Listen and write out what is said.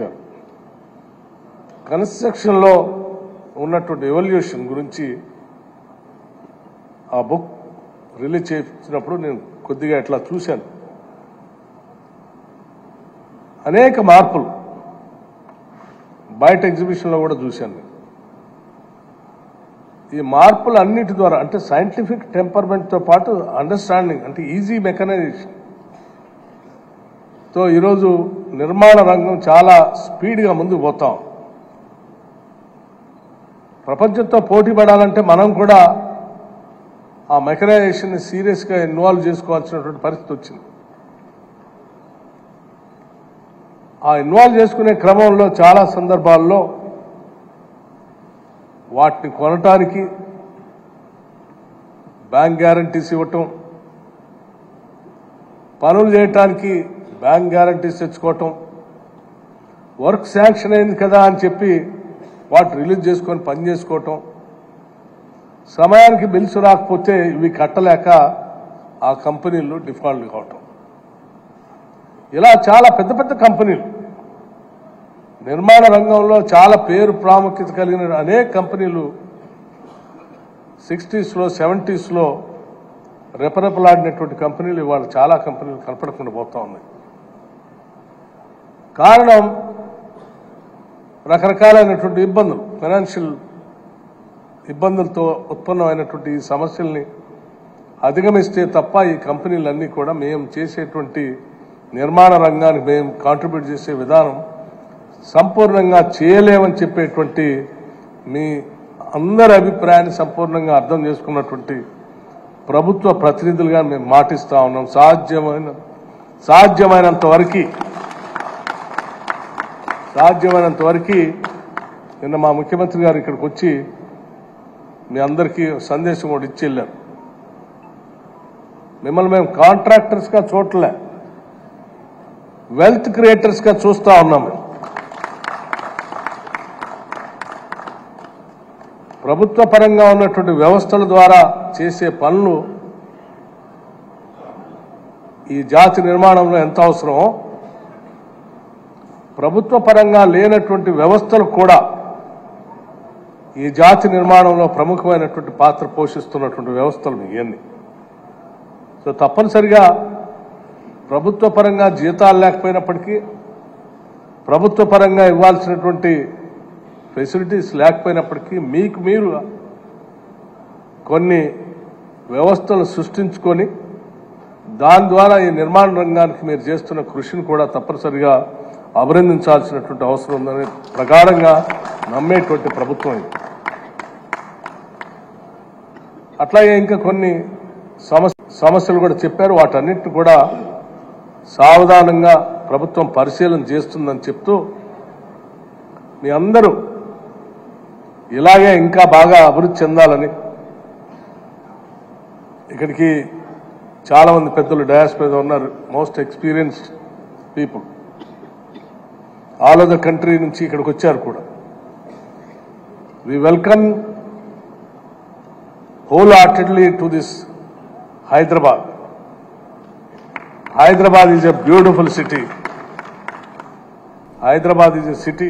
పెట్టారు. కన్స్ట్రక్షన్లో ఉన్నటువంటి ఎవల్యూషన్ గురించి ఆ బుక్ రిలీజ్ చేసినప్పుడు నేను కొద్దిగా ఇట్లా చూశాను. అనేక మార్పులు బయట ఎగ్జిబిషన్లో కూడా చూశాను. ఈ మార్పులు అన్నిటి ద్వారా అంటే సైంటిఫిక్ టెంపర్మెంట్తో పాటు అండర్స్టాండింగ్ అంటే ఈజీ మెకనైజేషన్ తో ఈరోజు నిర్మాణ రంగం చాలా స్పీడ్గా ముందుకు పోతాం. ప్రపంచంతో పోటీ పడాలంటే మనం కూడా ఆ మెకనైజేషన్ని సీరియస్గా ఇన్వాల్వ్ చేసుకోవాల్సినటువంటి పరిస్థితి వచ్చింది. ఆ ఇన్వాల్వ్ చేసుకునే క్రమంలో చాలా సందర్భాల్లో వాటిని కొనటానికి బ్యాంక్ గ్యారంటీస్ ఇవ్వటం, పనులు చేయటానికి బ్యాంక్ గ్యారంటీస్ తెచ్చుకోవటం, వర్క్ శాంక్షన్ అయింది కదా అని చెప్పి వాటి రిలీజ్ చేసుకొని పని చేసుకోవటం, సమయానికి బిల్స్ రాకపోతే ఇవి కట్టలేక ఆ కంపెనీలు డిఫాల్ట్ కావటం, ఇలా చాలా పెద్ద పెద్ద కంపెనీలు నిర్మాణ రంగంలో చాలా పేరు ప్రాముఖ్యత కలిగిన అనేక కంపెనీలు 60s లో 70s లో రెపరెపలాడినటువంటి కంపెనీలు ఇవాళ చాలా కంపెనీలు కనపడకుండా పోతా ఉన్నాయి. కారణం రకరకాలైనటువంటి ఇబ్బందులు, ఫైనాన్షియల్ ఇబ్బందులతో ఉత్పన్నమైనటువంటి ఈ సమస్యల్ని అధిగమిస్తే తప్ప ఈ కంపెనీలన్నీ కూడా మేము చేసేటువంటి నిర్మాణ రంగానికి మేము కాంట్రిబ్యూట్ చేసే విధానం సంపూర్ణంగా చేయలేమని చెప్పేటువంటి మీ అందరి అభిప్రాయాన్ని సంపూర్ణంగా అర్థం చేసుకున్నటువంటి ప్రభుత్వ ప్రతినిధులుగా మేము మాటిస్తా ఉన్నాం. సాధ్యమైనంత వరకు నిన్న మా ముఖ్యమంత్రి గారు ఇక్కడికి వచ్చి మీ అందరికీ సందేశం కూడా ఇచ్చి వెళ్ళారు. మిమ్మల్ని మేము కాంట్రాక్టర్స్గా చూడలే, వెల్త్ క్రియేటర్స్గా చూస్తా ఉన్నాం. ప్రభుత్వ పరంగా ఉన్నటువంటి వ్యవస్థల ద్వారా చేసే పనులు ఈ జాతి నిర్మాణంలో ఎంత అవసరమో ప్రభుత్వ పరంగా లేనటువంటి వ్యవస్థలు కూడా ఈ జాతి నిర్మాణంలో ప్రముఖమైనటువంటి పాత్ర పోషిస్తున్నటువంటి వ్యవస్థలు ఇవన్నీ. సో తప్పనిసరిగా ప్రభుత్వ పరంగా జీతాలు లేకపోయినప్పటికీ, ప్రభుత్వ పరంగా ఇవ్వాల్సినటువంటి ఫెసిలిటీస్ లేకపోయినప్పటికీ మీకు మీరు కొన్ని వ్యవస్థలు సృష్టించుకొని దాని ద్వారా ఈ నిర్మాణ రంగానికి మీరు చేస్తున్న కృషిని కూడా తప్పనిసరిగా అభినందించాల్సినటువంటి అవసరం ఉందని ప్రగాఢంగా నమ్మేటువంటి ప్రభుత్వం ఇది. అట్లాగే ఇంకా కొన్ని సమస్యలు కూడా చెప్పారు. వాటన్నిటిని కూడా సావధానంగా ప్రభుత్వం పరిశీలన చేస్తుందని చెప్తూ మీ అందరూ ఇలాగే ఇంకా బాగా అభివృద్ధి చెందాలని, ఇక్కడికి చాలా మంది పెద్దలు డయాస్ మీద ఉన్నారు, most experienced people all over the country నుంచి ఇక్కడికి వచ్చారు కూడా. We welcome whole heartedly to this Hyderabad. Hyderabad is a beautiful city. Hyderabad is a city